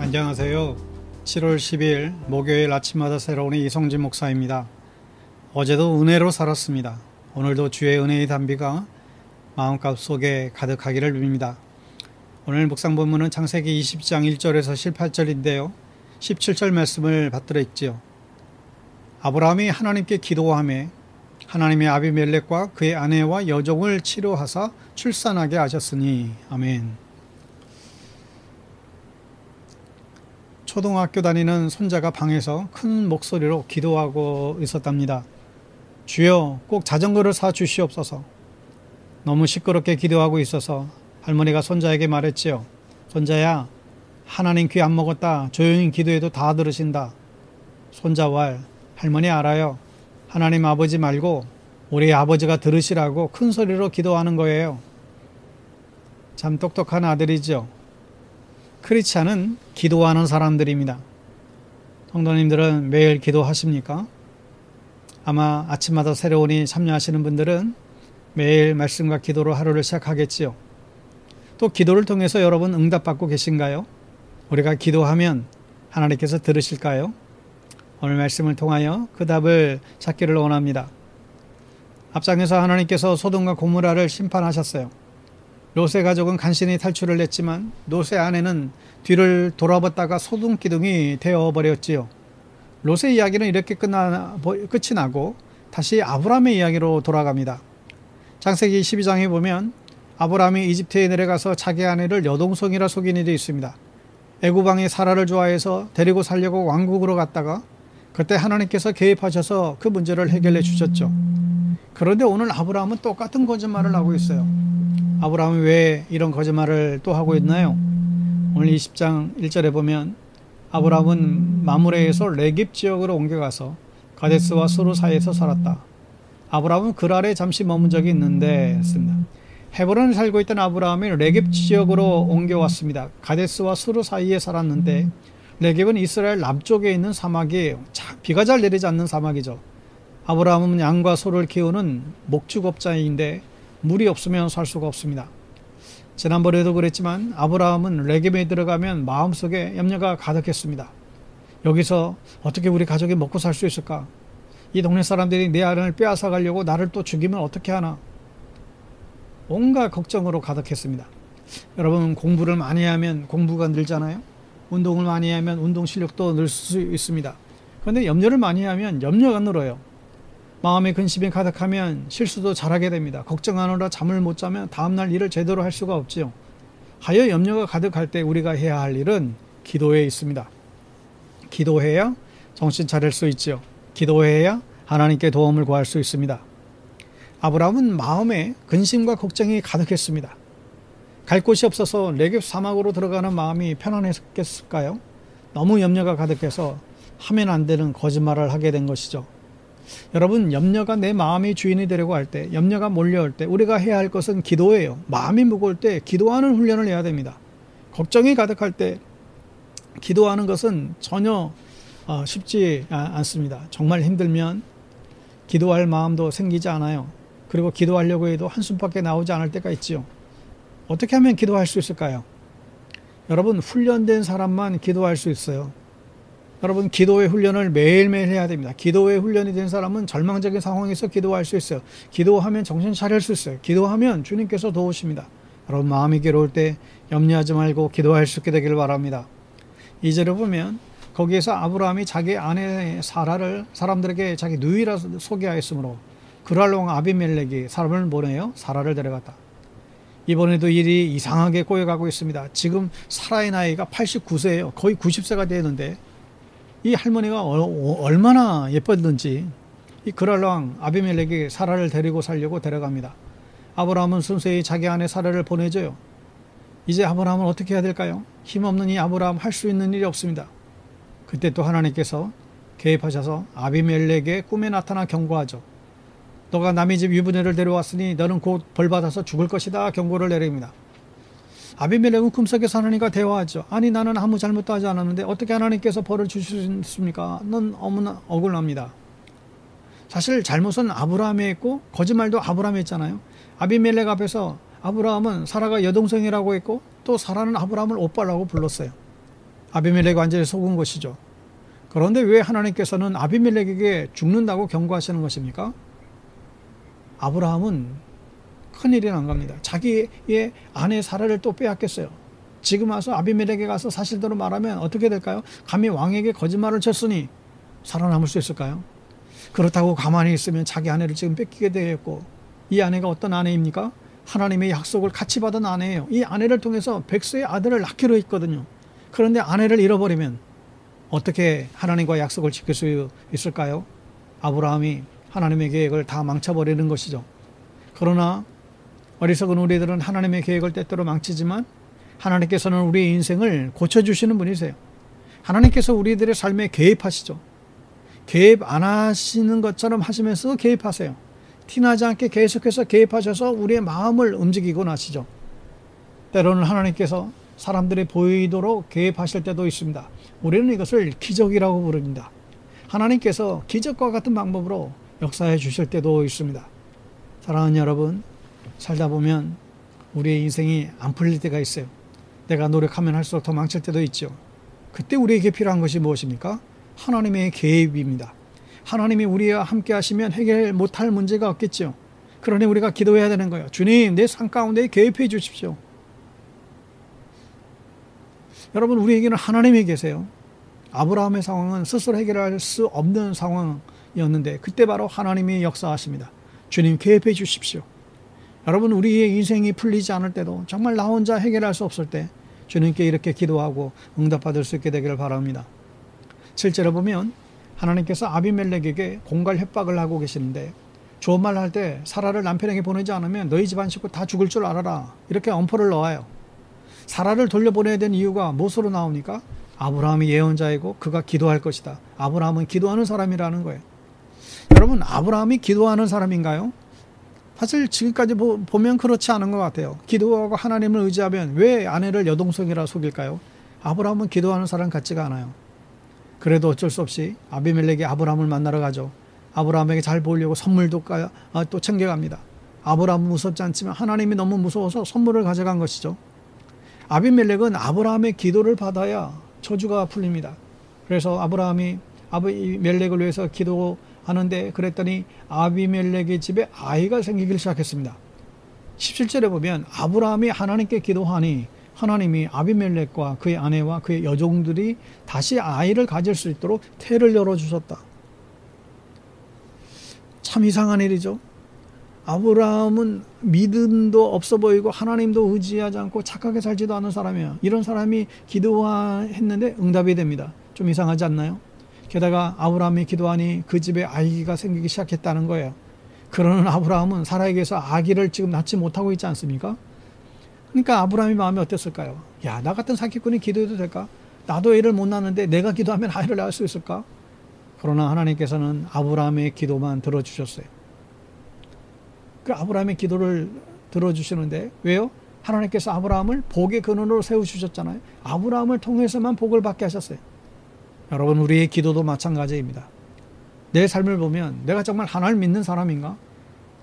안녕하세요. 7월 10일 목요일 아침마다 새로운 이성진 목사입니다. 어제도 은혜로 살았습니다. 오늘도 주의 은혜의 단비가 마음값 속에 가득하기를 빕니다. 오늘 묵상 본문은 창세기 20장 1절에서 18절인데요. 17절 말씀을 받들어 있지요. 아브라함이 하나님께 기도하며 하나님의 아비멜렉과 그의 아내와 여종을 치료하사 출산하게 하셨으니. 아멘. 초등학교 다니는 손자가 방에서 큰 목소리로 기도하고 있었답니다. 주여, 꼭 자전거를 사 주시옵소서. 너무 시끄럽게 기도하고 있어서 할머니가 손자에게 말했지요. 손자야, 하나님 귀 안 먹었다. 조용히 기도해도 다 들으신다. 손자 왈, 할머니 알아요. 하나님 아버지 말고 우리 아버지가 들으시라고 큰 소리로 기도하는 거예요. 참 똑똑한 아들이죠. 크리스찬은 기도하는 사람들입니다. 성도님들은 매일 기도하십니까? 아마 아침마다 새로우니 참여하시는 분들은 매일 말씀과 기도로 하루를 시작하겠지요. 또 기도를 통해서 여러분 응답받고 계신가요? 우리가 기도하면 하나님께서 들으실까요? 오늘 말씀을 통하여 그 답을 찾기를 원합니다. 앞장에서 하나님께서 소돔과 고모라를 심판하셨어요. 롯의 가족은 간신히 탈출을 했지만 롯의 아내는 뒤를 돌아봤다가 소둥기둥이 되어버렸지요. 롯의 이야기는 이렇게 끝이 나고 다시 아브라함의 이야기로 돌아갑니다. 창세기 12장에 보면 아브라함이 이집트에 내려가서 자기 아내를 여동생이라 속인 일이 있습니다. 애굽 왕이 사라를 좋아해서 데리고 살려고 왕국으로 갔다가 그때 하나님께서 개입하셔서 그 문제를 해결해 주셨죠. 그런데 오늘 아브라함은 똑같은 거짓말을 하고 있어요. 아브라함이 왜 이런 거짓말을 또 하고 있나요? 오늘 20장 1절에 보면 아브라함은 마므레에서 레깁 지역으로 옮겨가서 가데스와 수르 사이에서 살았다. 아브라함은 그랄에 잠시 머문 적이 있는데 했습니다. 헤브론에 살고 있던 아브라함이 레깁 지역으로 옮겨왔습니다. 가데스와 수르 사이에 살았는데 레깁은 이스라엘 남쪽에 있는 사막이에요. 비가 잘 내리지 않는 사막이죠. 아브라함은 양과 소를 키우는 목축업자인데 물이 없으면 살 수가 없습니다. 지난번에도 그랬지만 아브라함은 레겝에 들어가면 마음속에 염려가 가득했습니다. 여기서 어떻게 우리 가족이 먹고 살 수 있을까? 이 동네 사람들이 내 아들을 빼앗아 가려고 나를 또 죽이면 어떻게 하나? 온갖 걱정으로 가득했습니다. 여러분, 공부를 많이 하면 공부가 늘잖아요. 운동을 많이 하면 운동 실력도 늘 수 있습니다. 그런데 염려를 많이 하면 염려가 늘어요. 마음의 근심이 가득하면 실수도 잘하게 됩니다. 걱정하느라 잠을 못 자면 다음날 일을 제대로 할 수가 없지요. 하여 염려가 가득할 때 우리가 해야 할 일은 기도에 있습니다. 기도해야 정신 차릴 수 있지요. 기도해야 하나님께 도움을 구할 수 있습니다. 아브라함은 마음에 근심과 걱정이 가득했습니다. 갈 곳이 없어서 레겝 사막으로 들어가는 마음이 편안했겠을까요? 너무 염려가 가득해서 하면 안 되는 거짓말을 하게 된 것이죠. 여러분, 염려가 내 마음이 주인이 되려고 할 때, 염려가 몰려올 때 우리가 해야 할 것은 기도예요. 마음이 무거울 때 기도하는 훈련을 해야 됩니다. 걱정이 가득할 때 기도하는 것은 전혀 쉽지 않습니다. 정말 힘들면 기도할 마음도 생기지 않아요. 그리고 기도하려고 해도 한숨밖에 나오지 않을 때가 있지요. 어떻게 하면 기도할 수 있을까요? 여러분, 훈련된 사람만 기도할 수 있어요. 여러분, 기도의 훈련을 매일매일 해야 됩니다. 기도의 훈련이 된 사람은 절망적인 상황에서 기도할 수 있어요. 기도하면 정신 차릴 수 있어요. 기도하면 주님께서 도우십니다. 여러분, 마음이 괴로울 때 염려하지 말고 기도할 수 있게 되기를 바랍니다. 2절을 보면 거기에서 아브라함이 자기 아내 사라를 사람들에게 자기 누이라 소개하였으므로 그랄 왕 아비멜렉이 사람을 보내어 사라를 데려갔다. 이번에도 일이 이상하게 꼬여가고 있습니다. 지금 사라의 나이가 89세예요. 거의 90세가 되는데 이 할머니가 얼마나 예뻤는지 이 그랄 왕 아비멜렉이 사라를 데리고 살려고 데려갑니다. 아브라함은 순수히 자기 아내 사라를 보내줘요. 이제 아브라함은 어떻게 해야 될까요? 힘없는 이 아브라함 할 수 있는 일이 없습니다. 그때 또 하나님께서 개입하셔서 아비멜렉의 꿈에 나타나 경고하죠. 너가 남의 집 유부녀를 데려왔으니 너는 곧 벌받아서 죽을 것이다 경고를 내립니다. 아비멜렉은 꿈속에서 하나님과 대화하죠. 아니, 나는 아무 잘못도 하지 않았는데 어떻게 하나님께서 벌을 주셨습니까? 넌 너무나 억울합니다. 사실 잘못은 아브라함이 했고 거짓말도 아브라함이 했잖아요. 아비멜렉 앞에서 아브라함은 사라가 여동생이라고 했고 또 사라는 아브라함을 오빠라고 불렀어요. 아비멜렉이 완전히 속은 것이죠. 그런데 왜 하나님께서는 아비멜렉에게 죽는다고 경고하시는 것입니까? 아브라함은 큰일이 난 겁니다. 자기의 아내 사라를 또 빼앗겼어요. 지금 와서 아비멜렉에 가서 사실대로 말하면 어떻게 될까요? 감히 왕에게 거짓말을 쳤으니 살아남을 수 있을까요? 그렇다고 가만히 있으면 자기 아내를 지금 뺏기게 되겠고, 이 아내가 어떤 아내입니까? 하나님의 약속을 같이 받은 아내예요. 이 아내를 통해서 백수의 아들을 낳기로 했거든요. 그런데 아내를 잃어버리면 어떻게 하나님과 약속을 지킬 수 있을까요? 아브라함이 하나님의 계획을 다 망쳐버리는 것이죠. 그러나 어리석은 우리들은 하나님의 계획을 때때로 망치지만 하나님께서는 우리의 인생을 고쳐주시는 분이세요. 하나님께서 우리들의 삶에 개입하시죠. 개입 안 하시는 것처럼 하시면서 개입하세요. 티나지 않게 계속해서 개입하셔서 우리의 마음을 움직이곤 하시죠. 때로는 하나님께서 사람들이 보이도록 개입하실 때도 있습니다. 우리는 이것을 기적이라고 부릅니다. 하나님께서 기적과 같은 방법으로 역사해 주실 때도 있습니다. 사랑하는 여러분, 살다 보면 우리의 인생이 안 풀릴 때가 있어요. 내가 노력하면 할수록 더 망칠 때도 있죠. 그때 우리에게 필요한 것이 무엇입니까? 하나님의 개입입니다. 하나님이 우리와 함께 하시면 해결 못할 문제가 없겠죠. 그러니 우리가 기도해야 되는 거예요. 주님, 내 삶 가운데 개입해 주십시오. 여러분, 우리에게는 하나님이 계세요. 아브라함의 상황은 스스로 해결할 수 없는 상황이었는데 그때 바로 하나님이 역사하십니다. 주님, 개입해 주십시오. 여러분, 우리의 인생이 풀리지 않을 때도, 정말 나 혼자 해결할 수 없을 때 주님께 이렇게 기도하고 응답받을 수 있게 되기를 바랍니다. 실제로 보면 하나님께서 아비멜렉에게 공갈 협박을 하고 계시는데, 좋은 말 할 때 사라를 남편에게 보내지 않으면 너희 집안 식구 다 죽을 줄 알아라, 이렇게 엄포를 넣어요. 사라를 돌려보내야 된 이유가 무엇으로 나옵니까? 아브라함이 예언자이고 그가 기도할 것이다. 아브라함은 기도하는 사람이라는 거예요. 여러분, 아브라함이 기도하는 사람인가요? 사실 지금까지 보면 그렇지 않은 것 같아요. 기도하고 하나님을 의지하면 왜 아내를 여동생이라 속일까요? 아브라함은 기도하는 사람 같지가 않아요. 그래도 어쩔 수 없이 아비멜렉이 아브라함을 만나러 가죠. 아브라함에게 잘 보이려고 선물도 또 챙겨갑니다. 아브라함은 무섭지 않지만 하나님이 너무 무서워서 선물을 가져간 것이죠. 아비멜렉은 아브라함의 기도를 받아야 저주가 풀립니다. 그래서 아브라함이 아비멜렉을 위해서 기도하는데, 그랬더니 아비멜렉의 집에 아이가 생기기 시작했습니다. 17절에 보면 아브라함이 하나님께 기도하니 하나님이 아비멜렉과 그의 아내와 그의 여종들이 다시 아이를 가질 수 있도록 태를 열어주셨다. 참 이상한 일이죠. 아브라함은 믿음도 없어 보이고 하나님도 의지하지 않고 착하게 살지도 않은 사람이에요. 이런 사람이 기도했는데 응답이 됩니다. 좀 이상하지 않나요? 게다가 아브라함이 기도하니 그 집에 아기가 생기기 시작했다는 거예요. 그러는 아브라함은 사라에게서 아기를 지금 낳지 못하고 있지 않습니까? 그러니까 아브라함의 마음이 어땠을까요? 야, 나 같은 사기꾼이 기도해도 될까? 나도 애를 못 낳는데 내가 기도하면 아이를 낳을 수 있을까? 그러나 하나님께서는 아브라함의 기도만 들어주셨어요. 그 아브라함의 기도를 들어주시는데, 왜요? 하나님께서 아브라함을 복의 근원으로 세우주셨잖아요. 아브라함을 통해서만 복을 받게 하셨어요. 여러분, 우리의 기도도 마찬가지입니다. 내 삶을 보면 내가 정말 하나님을 믿는 사람인가?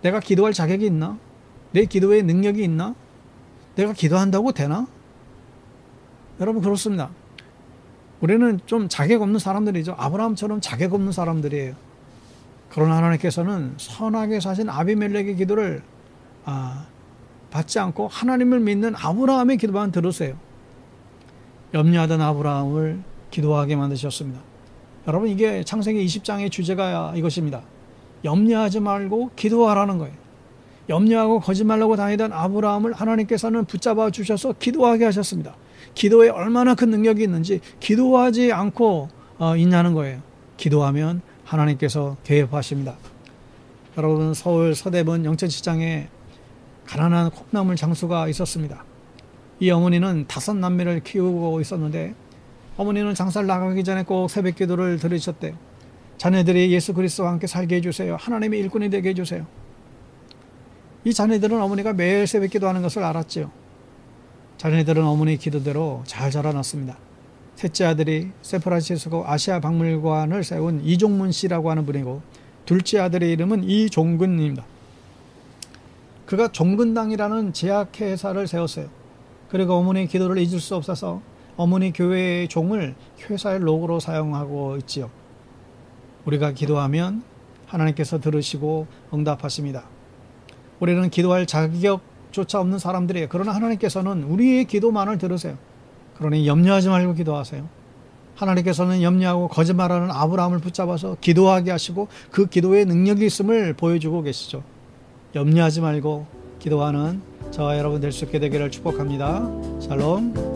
내가 기도할 자격이 있나? 내 기도에 능력이 있나? 내가 기도한다고 되나? 여러분, 그렇습니다. 우리는 좀 자격 없는 사람들이죠. 아브라함처럼 자격 없는 사람들이에요. 그러나 하나님께서는 선하게 사신 아비멜렉의 기도를 받지 않고 하나님을 믿는 아브라함의 기도만 들으세요. 염려하던 아브라함을 기도하게 만드셨습니다. 여러분, 이게 창세기 20장의 주제가 이것입니다. 염려하지 말고 기도하라는 거예요. 염려하고 거짓말하고 다니던 아브라함을 하나님께서는 붙잡아 주셔서 기도하게 하셨습니다. 기도에 얼마나 큰 능력이 있는지 기도하지 않고 있냐는 거예요. 기도하면 하나님께서 개입하십니다. 여러분, 서울 서대문 영천시장에 가난한 콩나물 장수가 있었습니다. 이 어머니는 5남매를 키우고 있었는데, 어머니는 장사를 나가기 전에 꼭 새벽 기도를 드리셨대요. 자녀들이 예수 그리스도와 함께 살게 해주세요. 하나님의 일꾼이 되게 해주세요. 이 자녀들은 어머니가 매일 새벽 기도하는 것을 알았죠. 자녀들은 어머니 기도대로 잘 자라났습니다. 셋째 아들이 샌프란시스코 아시아 박물관을 세운 이종문 씨라고 하는 분이고, 둘째 아들의 이름은 이종근입니다. 그가 종근당이라는 제약회사를 세웠어요. 그리고 어머니의 기도를 잊을 수 없어서 어머니 교회의 종을 회사의 로고로 사용하고 있지요. 우리가 기도하면 하나님께서 들으시고 응답하십니다. 우리는 기도할 자격조차 없는 사람들이에요. 그러나 하나님께서는 우리의 기도만을 들으세요. 그러니 염려하지 말고 기도하세요. 하나님께서는 염려하고 거짓말하는 아브라함을 붙잡아서 기도하게 하시고 그 기도에 능력이 있음을 보여주고 계시죠. 염려하지 말고 기도하는 저와 여러분 될 수 있게 되기를 축복합니다. 샬롬.